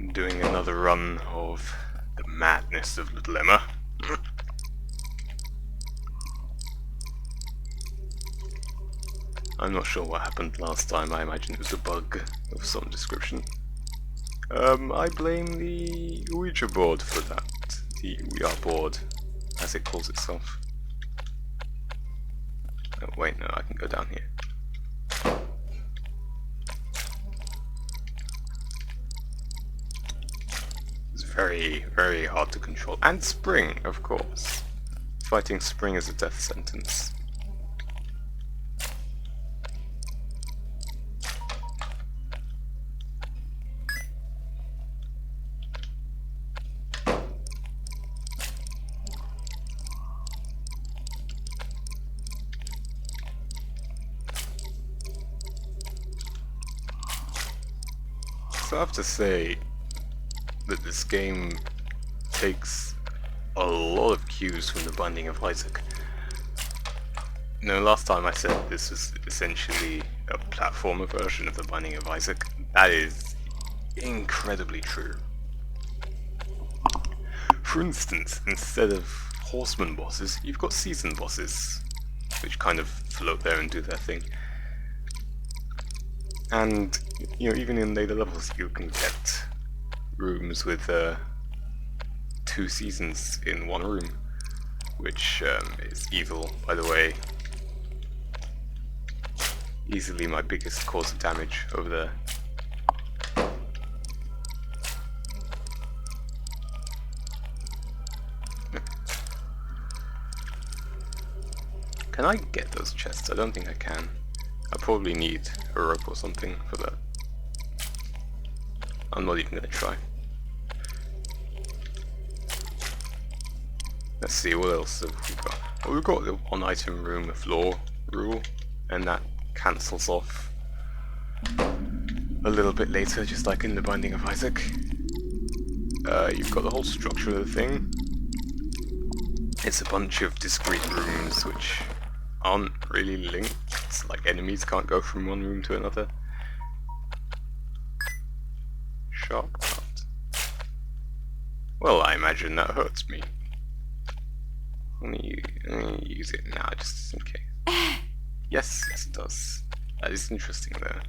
doing another run of the madness of Little Emma. I'm not sure what happened last time. I imagine it was a bug of some description. I blame the Ouija board for that. The Ouija board, as it calls itself. Oh wait, no, I can go down here. It's very, very hard to control. And Spring, of course. Fighting Spring is a death sentence. So I have to say that this game takes a lot of cues from The Binding of Isaac. You know, last time I said this was essentially a platformer version of The Binding of Isaac. That is incredibly true. For instance, instead of horseman bosses, you've got season bosses, which kind of float there and do their thing. And, you know, even in later levels you can get rooms with 2 seasons in one room, which is evil, by the way. Easily my biggest cause of damage over there. Can I get those chests? I don't think I can. I probably need a rope or something for that. I'm not even gonna try. Let's see, what else have we got? Well, we've got the one item room, the floor rule, and that cancels off a little bit later, just like in The Binding of Isaac. You've got the whole structure of the thing. It's a bunch of discrete rooms which aren't really linked. It's like enemies can't go from one room to another. Sharp cut. Well, I imagine that hurts me. Let me use it now, just in case. Yes, yes it does. That is interesting though.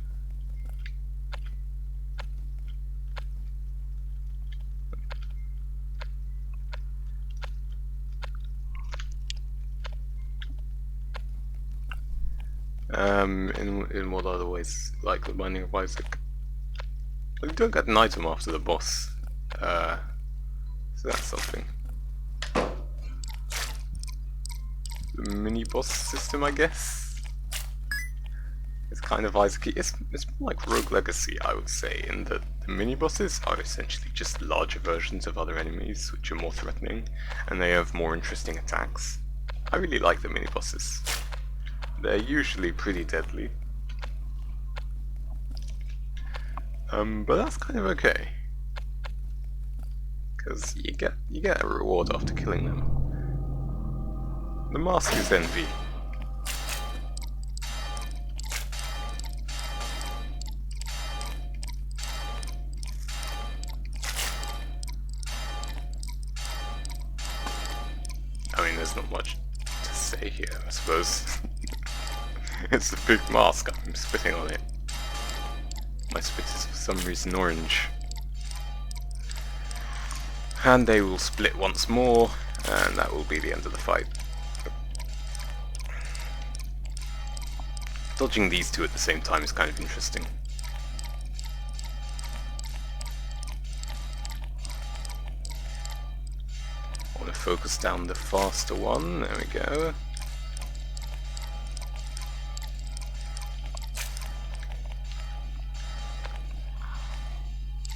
In what other ways, like The Binding of Isaac? Well, you don't get an item after the boss, so that's something. The mini-boss system, I guess? It's kind of Isaac-y. It's more like Rogue Legacy, I would say, in that the mini-bosses are essentially just larger versions of other enemies, which are more threatening, and they have more interesting attacks. I really like the mini-bosses. They're usually pretty deadly. But that's kind of okay. Because you get a reward after killing them. The mask is Envy. I mean, there's not much to say here, I suppose. It's a big mask, I'm spitting on it. My spit is for some reason orange. And they will split once more, and that will be the end of the fight. Dodging these two at the same time is kind of interesting. I want to focus down the faster one, there we go.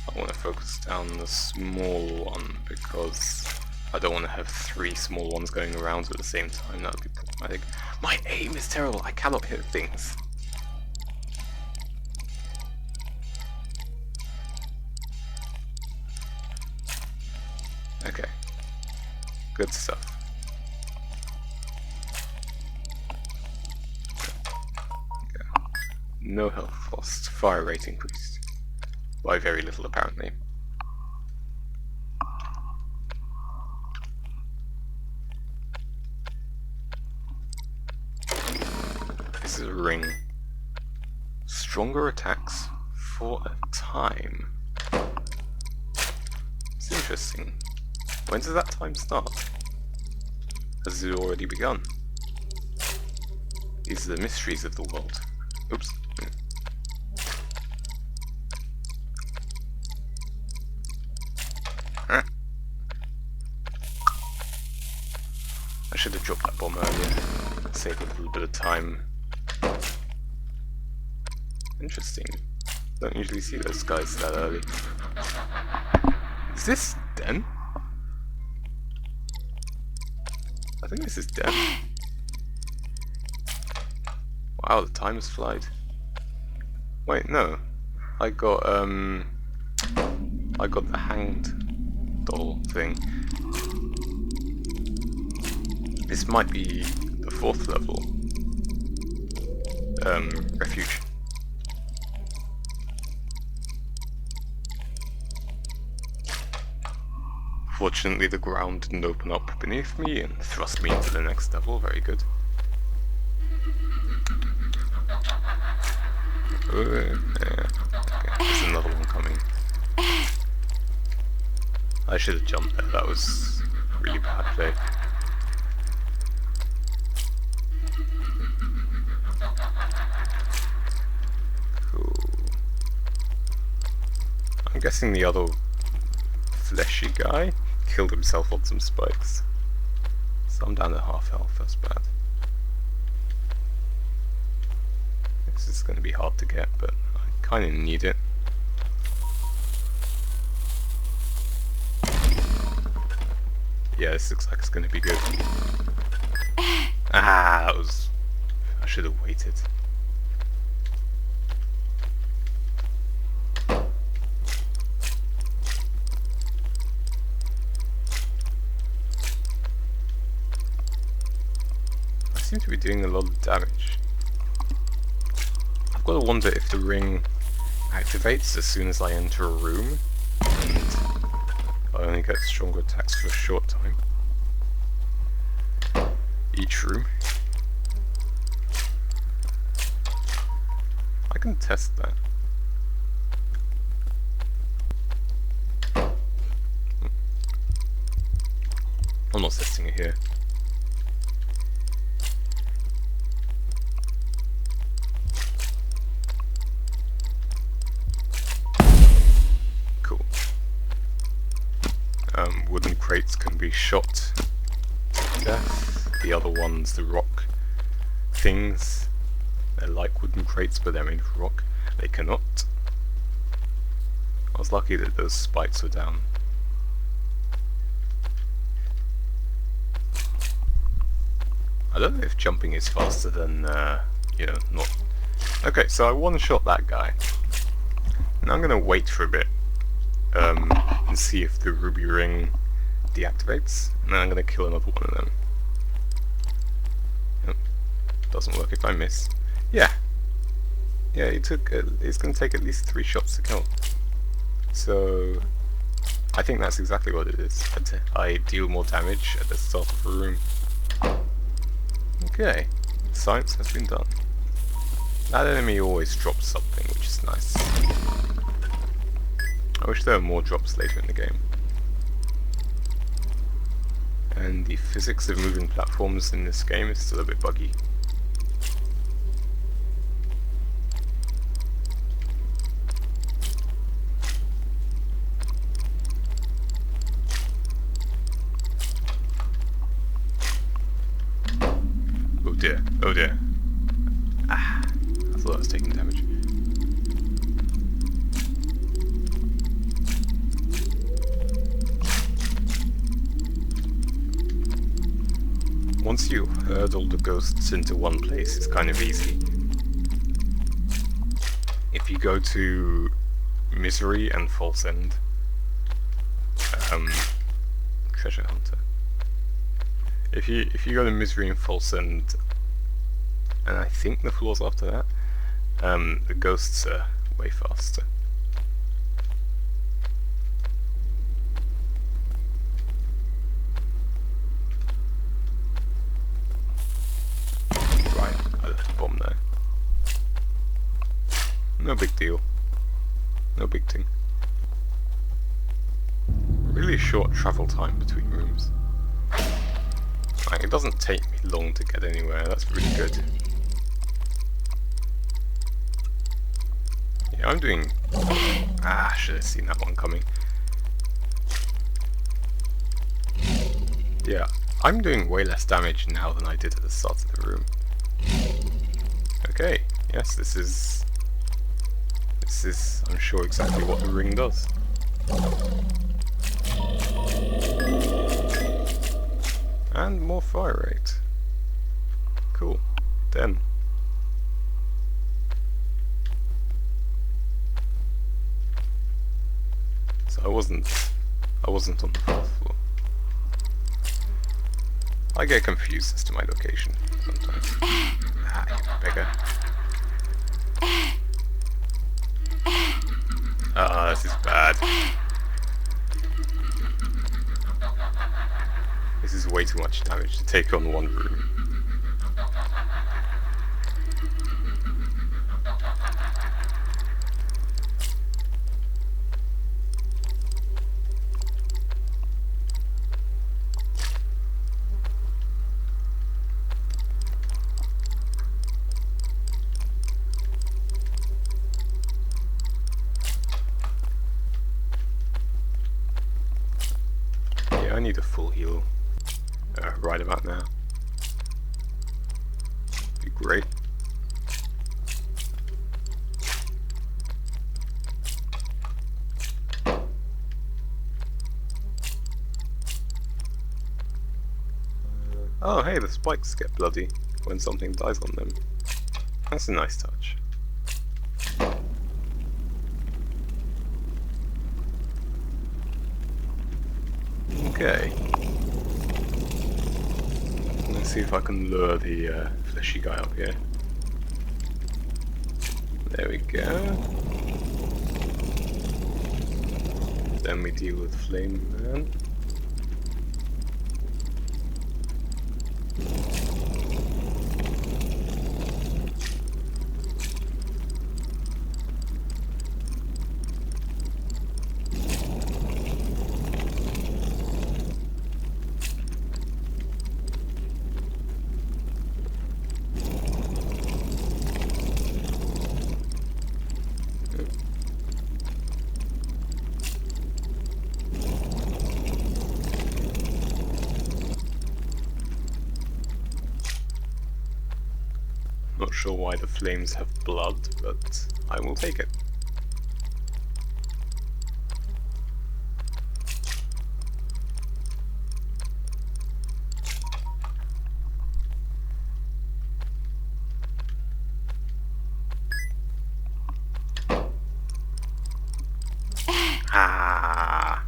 I want to focus down the small one because I don't want to have 3 small ones going around at the same time, that would be problematic. My aim is terrible, I cannot hit things. Okay. Good stuff. Okay. No health lost, fire rate increased. By very little apparently. ring. Stronger attacks for a time. It's interesting. When does that time start? Has it already begun? These are the mysteries of the world. Oops. Ah. I should have dropped that bomb earlier. Save a little bit of time. Interesting. Don't usually see those guys that early. Is this Den? I think this is Den. Wow, the time has flied. Wait, no. I got the hanged doll thing. This might be the 4th level. Refuge. Fortunately, the ground didn't open up beneath me and thrust me into the next level. Very good. Yeah. Okay, there's another one coming. I should have jumped there. That was really bad play. Cool. I'm guessing the other fleshy guy killed himself on some spikes. So I'm down to half health, that's bad. This is going to be hard to get, but I kind of need it. Yeah, this looks like it's going to be good. Ah, that was... I should have waited. I seem to be doing a lot of damage. I've got to wonder if the ring activates as soon as I enter a room, and I only get stronger attacks for a short time. Each room. I can test that. I'm not testing it here. Cool. Wooden crates can be shot to death. The other ones, the rock things, they're like wooden crates but they're made of rock. They cannot. I was lucky that those spikes were down. I don't know if jumping is faster than, you know, not... Okay, so I one-shot that guy. Now I'm gonna wait for a bit, and see if the ruby ring deactivates, and then I'm gonna kill another one of them. Yep. Doesn't work if I miss. Yeah! Yeah, it's gonna take at least 3 shots to kill. So... I think that's exactly what it is. I deal more damage at the start of a room. Okay, science has been done. That enemy always drops something, which is nice. I wish there were more drops later in the game. And the physics of moving platforms in this game is still a bit buggy. Oh dear, oh dear. Ah, I thought I was taking damage. Once you herdle the ghosts into one place, it's kind of easy. If you go to Misery and False End, Treasure Hunter. If you go to Misery and False End, and I think the floors after that, the ghosts are way faster. Right, I left a bomb there. no big deal. No big thing. Really short travel time between rooms. Like, it doesn't take me long to get anywhere, that's really good. Yeah, I'm doing... Ah, should have seen that one coming. Yeah, I'm doing way less damage now than I did at the start of the room. Okay, yes, this is, I'm sure, exactly what the ring does. And more fire rate. Cool. Then. So I wasn't on the 4th floor. I get confused as to my location sometimes. Ah, you beggar. Ah, this is bad. This is way too much damage to take on one room. Yeah, I need a full heal right about now. Be great. Oh hey, the spikes get bloody when something dies on them. That's a nice touch. Okay. Let's see if I can lure the fleshy guy up here. There we go. Then we deal with Flame Man. Not sure why the flames have blood, but I will take it. Ah!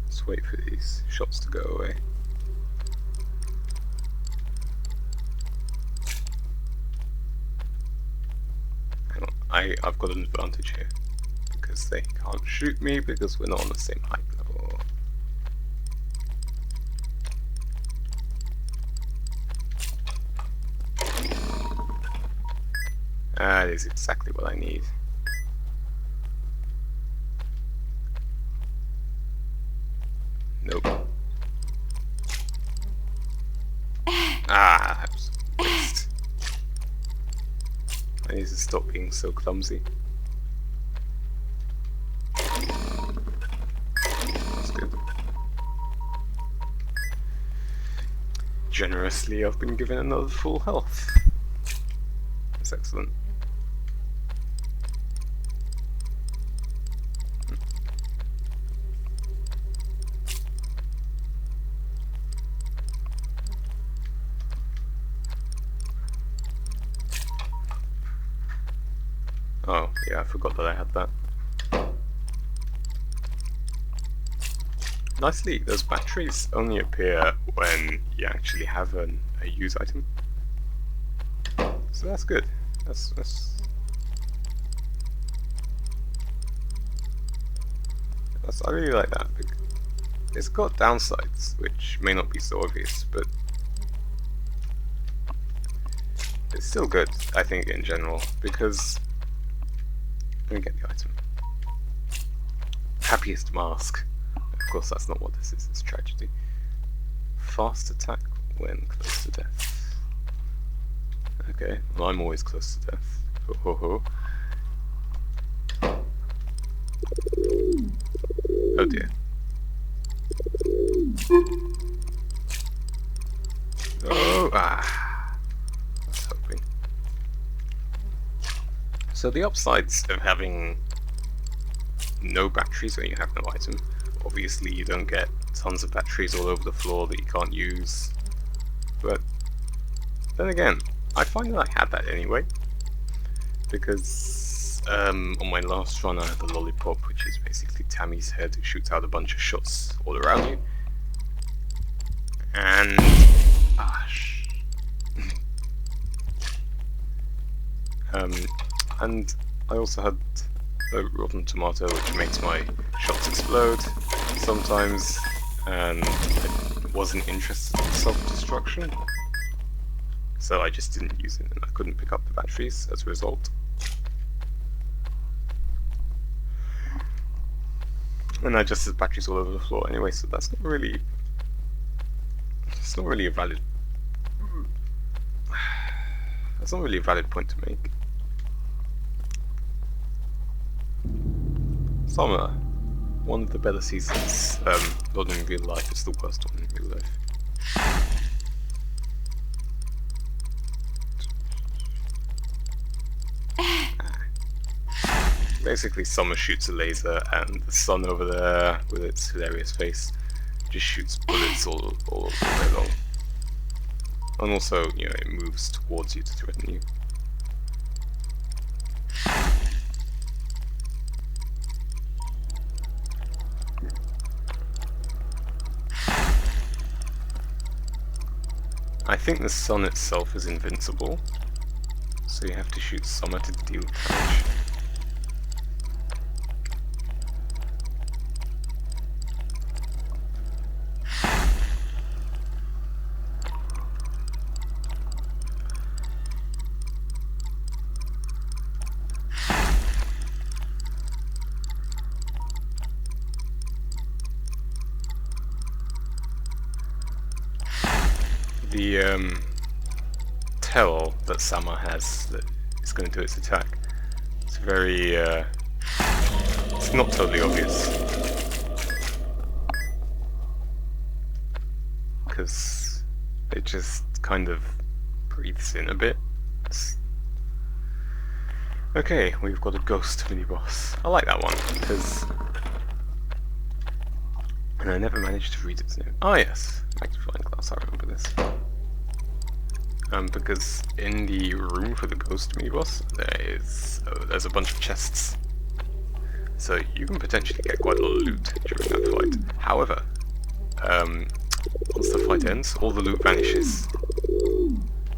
Let's wait for these shots to go away. Hang on, I've got an advantage here. Because they can't shoot me because we're not on the same height level. That is exactly what I need. Nope. Ah, that was a waste. I need to stop being so clumsy. That's good. Generously, I've been given another full health. That's excellent. Oh, yeah, I forgot that I had that. Nicely, those batteries only appear when you actually have a use item. So that's good. That's I really like that. It's got downsides, which may not be so obvious, but it's still good, I think, in general, because... Let me get the item. Happiest mask. Of course, that's not what this is, it's tragedy. Fast attack when close to death. Okay, well, I'm always close to death. Ho ho ho. Oh dear. Oh, I was hoping. So the upsides of having no batteries when you have no item, obviously you don't get tons of batteries all over the floor that you can't use, but then again, I find that I had that anyway, because on my last run I had the lollipop, which is basically Tammy's head who shoots out a bunch of shots all around you, and and I also had a rotten tomato, which makes my shots explode sometimes, and I wasn't interested in self-destruction, so I just didn't use it, and I couldn't pick up the batteries as a result. And I just had batteries all over the floor anyway, so that's not really... It's not really a valid... That's not really a valid point to make. Summer, one of the better seasons, not in real life, it's the worst one in real life. Basically, summer shoots a laser, and the sun over there, with its hilarious face, just shoots bullets all day long. And also, you know, it moves towards you to threaten you. I think the sun itself is invincible, so you have to shoot summer to deal damage. The tell that Sama has that is going to do its attack, it's very, it's not totally obvious. Because it just kind of breathes in a bit. Okay, we've got a ghost mini-boss. I like that one, because... And I never managed to read its name. Ah yes, magnifying glass, I remember this. Because in the room for the ghost mini-boss, there's a bunch of chests. So you can potentially get quite a lot of loot during that fight. However, once the fight ends, all the loot vanishes.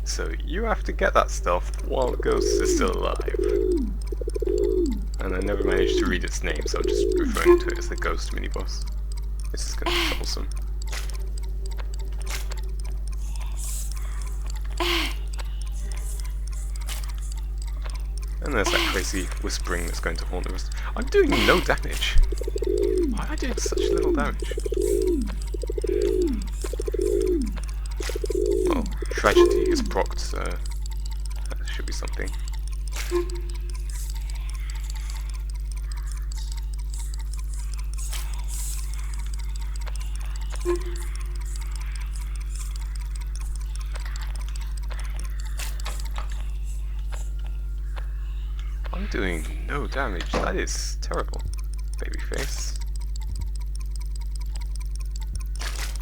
So you have to get that stuff while the ghost is still alive. And I never managed to read its name, so I'm just referring to it as the ghost mini-boss. This is going to be troublesome. And there's that crazy whispering that's going to haunt the rest. I'm doing no damage! Why am I doing such little damage? Well, tragedy is procced, so that should be something. I'm doing no damage, that is terrible. Babyface.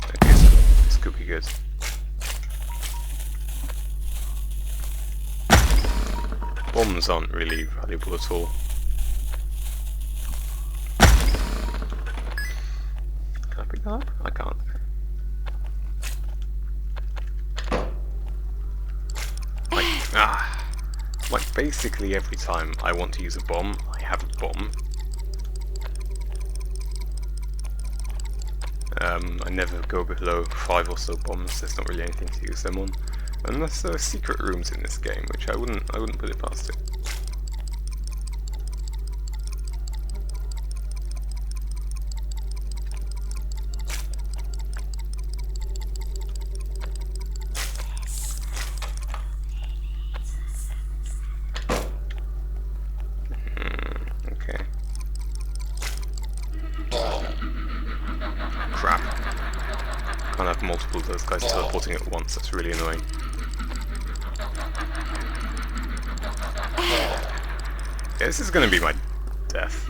Okay, so this could be good. Bombs aren't really valuable at all. Can I pick that up? I can't. Like basically every time I want to use a bomb, I have a bomb. I never go below 5 or so bombs. There's not really anything to use them on, unless there are secret rooms in this game, which I wouldn't put it past it. Okay. Crap. Can't have multiple of those guys teleporting at once, that's really annoying. Yeah, this is gonna be my death.